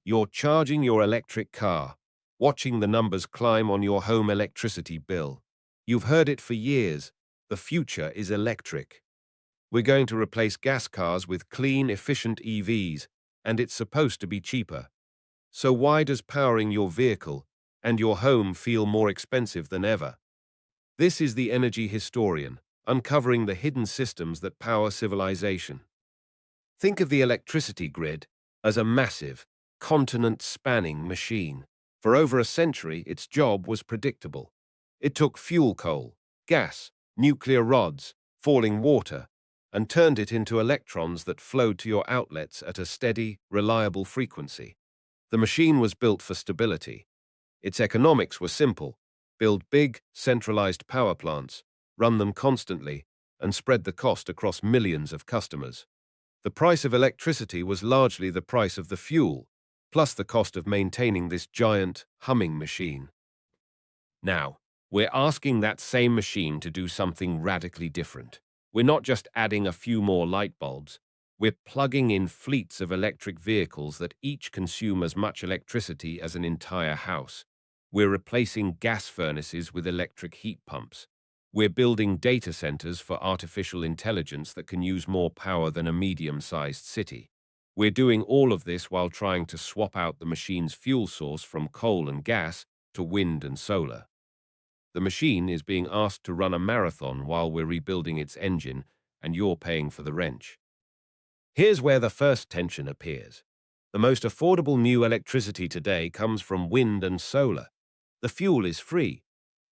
You're charging your electric car, watching the numbers climb on your home electricity bill. You've heard it for years. The future is electric. We're going to replace gas cars with clean, efficient EVs, and it's supposed to be cheaper. So why does powering your vehicle and your home feel more expensive than ever? This is the Energy Historian, uncovering the hidden systems that power civilization. Think of the electricity grid as a massive, continent-spanning machine. For over a century, its job was predictable. It took fuel coal, gas, nuclear rods, falling water, and turned it into electrons that flowed to your outlets at a steady, reliable frequency. The machine was built for stability. Its economics were simple: build big, centralized power plants, run them constantly, and spread the cost across millions of customers. The price of electricity was largely the price of the fuel, plus the cost of maintaining this giant, humming machine. Now, we're asking that same machine to do something radically different. We're not just adding a few more light bulbs. We're plugging in fleets of electric vehicles that each consume as much electricity as an entire house. We're replacing gas furnaces with electric heat pumps. We're building data centers for artificial intelligence that can use more power than a medium-sized city. We're doing all of this while trying to swap out the machine's fuel source from coal and gas to wind and solar. The machine is being asked to run a marathon while we're rebuilding its engine, and you're paying for the wrench. Here's where the first tension appears. The most affordable new electricity today comes from wind and solar. The fuel is free.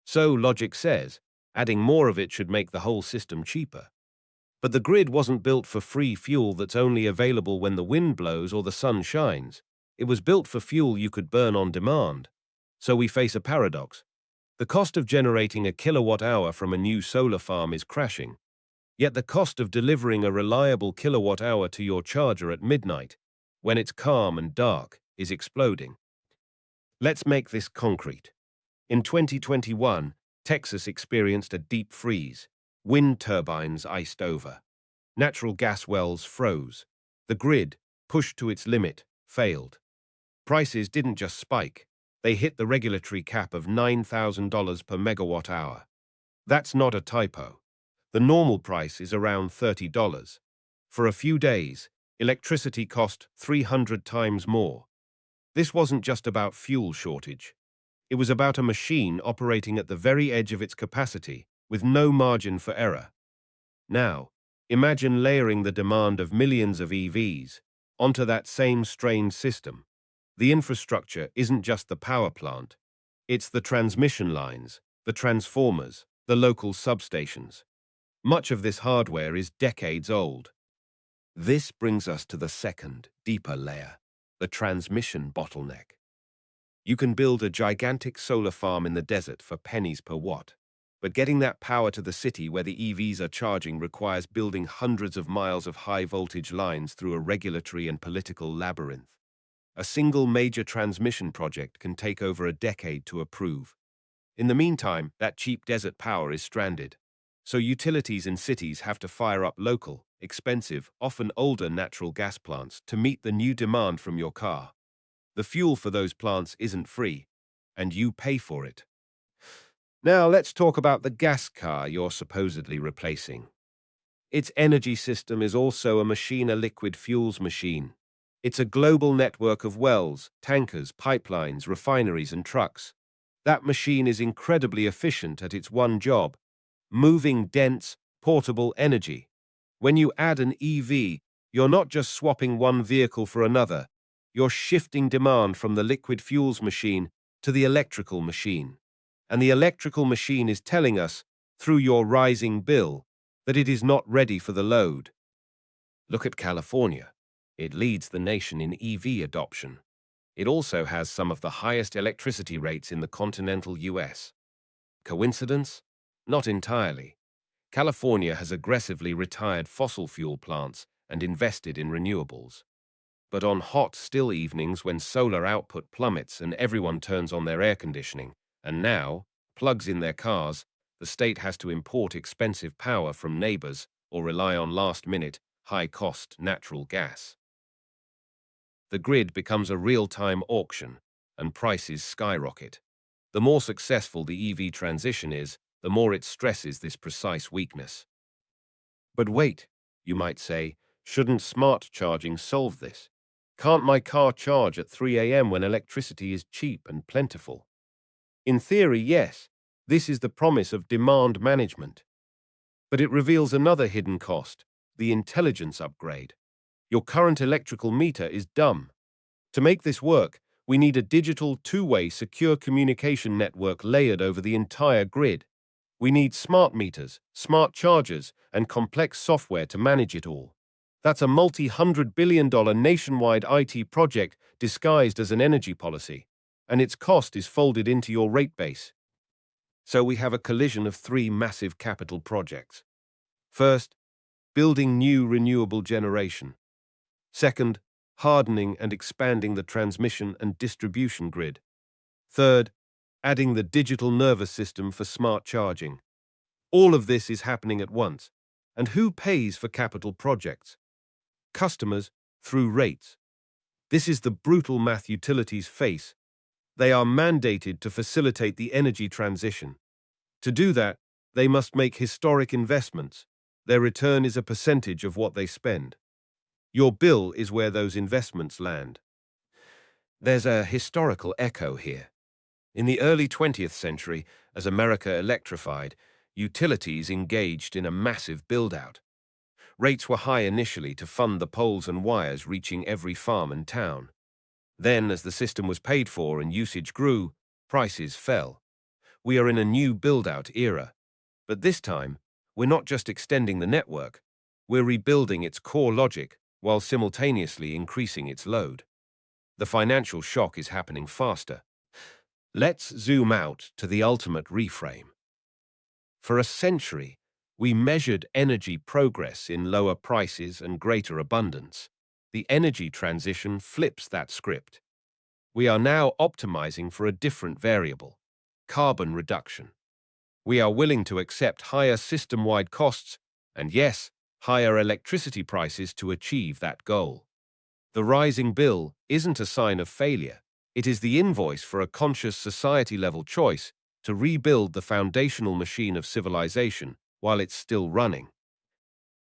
So, logic says, adding more of it should make the whole system cheaper. But the grid wasn't built for free fuel that's only available when the wind blows or the sun shines. It was built for fuel you could burn on demand. So we face a paradox. The cost of generating a kilowatt-hour from a new solar farm is crashing, yet the cost of delivering a reliable kilowatt-hour to your charger at midnight, when it's calm and dark, is exploding. Let's make this concrete. In 2021, Texas experienced a deep freeze. Wind turbines iced over. Natural gas wells froze. The grid, pushed to its limit, failed. Prices didn't just spike. They hit the regulatory cap of $9,000 per megawatt hour. That's not a typo. The normal price is around $30. For a few days, electricity cost 300 times more. This wasn't just about fuel shortage. It was about a machine operating at the very edge of its capacity, with no margin for error. Now, imagine layering the demand of millions of EVs onto that same strained system. The infrastructure isn't just the power plant. It's the transmission lines, the transformers, the local substations. Much of this hardware is decades old. This brings us to the second, deeper layer, the transmission bottleneck. You can build a gigantic solar farm in the desert for pennies per watt, but getting that power to the city where the EVs are charging requires building hundreds of miles of high-voltage lines through a regulatory and political labyrinth. A single major transmission project can take over a decade to approve. In the meantime, that cheap desert power is stranded. So utilities in cities have to fire up local, expensive, often older natural gas plants to meet the new demand from your car. The fuel for those plants isn't free, and you pay for it. Now let's talk about the gas car you're supposedly replacing. Its energy system is also a liquid fuels machine. It's a global network of wells, tankers, pipelines, refineries, and trucks. That machine is incredibly efficient at its one job: moving dense, portable energy. When you add an EV, you're not just swapping one vehicle for another. You're shifting demand from the liquid fuels machine to the electrical machine. And the electrical machine is telling us, through your rising bill, that it is not ready for the load. Look at California. It leads the nation in EV adoption. It also has some of the highest electricity rates in the continental US. Coincidence? Not entirely. California has aggressively retired fossil fuel plants and invested in renewables. But on hot, still evenings when solar output plummets and everyone turns on their air conditioning, and now plugs in their cars, the state has to import expensive power from neighbors or rely on last-minute, high-cost natural gas. The grid becomes a real-time auction, and prices skyrocket. The more successful the EV transition is, the more it stresses this precise weakness. But wait, you might say, shouldn't smart charging solve this? Can't my car charge at 3 a.m. when electricity is cheap and plentiful? In theory, yes. This is the promise of demand management. But it reveals another hidden cost, the intelligence upgrade. Your current electrical meter is dumb. To make this work, we need a digital, two-way, secure communication network layered over the entire grid. We need smart meters, smart chargers, and complex software to manage it all. That's a multi-hundred-billion-dollar nationwide IT project disguised as an energy policy, and its cost is folded into your rate base. So we have a collision of three massive capital projects. First, building new renewable generation. Second, hardening and expanding the transmission and distribution grid. Third, adding the digital nervous system for smart charging. All of this is happening at once. And who pays for capital projects? Customers, through rates. This is the brutal math utilities face. They are mandated to facilitate the energy transition. To do that, they must make historic investments. Their return is a percentage of what they spend. Your bill is where those investments land. There's a historical echo here. In the early 20th century, as America electrified, utilities engaged in a massive build-out. Rates were high initially to fund the poles and wires reaching every farm and town. Then, as the system was paid for and usage grew, prices fell. We are in a new build-out era. But this time, we're not just extending the network, we're rebuilding its core logic while simultaneously increasing its load. The financial shock is happening faster. Let's zoom out to the ultimate reframe. For a century, we measured energy progress in lower prices and greater abundance. The energy transition flips that script. We are now optimizing for a different variable: carbon reduction. We are willing to accept higher system-wide costs and, yes, higher electricity prices to achieve that goal. The rising bill isn't a sign of failure. It is the invoice for a conscious society-level choice to rebuild the foundational machine of civilization while it's still running.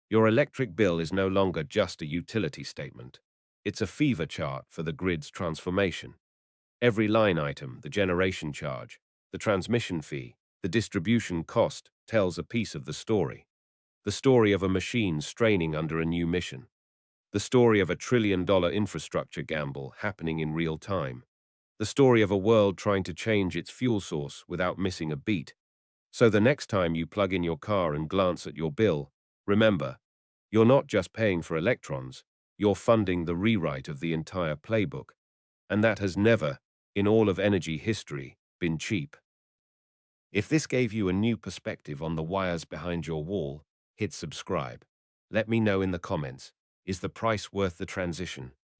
Your electric bill is no longer just a utility statement. It's a fever chart for the grid's transformation. Every line item, the generation charge, the transmission fee, the distribution cost, tells a piece of the story. The story of a machine straining under a new mission. The story of a trillion-dollar infrastructure gamble happening in real time. The story of a world trying to change its fuel source without missing a beat. So the next time you plug in your car and glance at your bill, remember, you're not just paying for electrons, you're funding the rewrite of the entire playbook. And that has never, in all of energy history, been cheap. If this gave you a new perspective on the wires behind your wall, hit subscribe. Let me know in the comments, is the price worth the transition?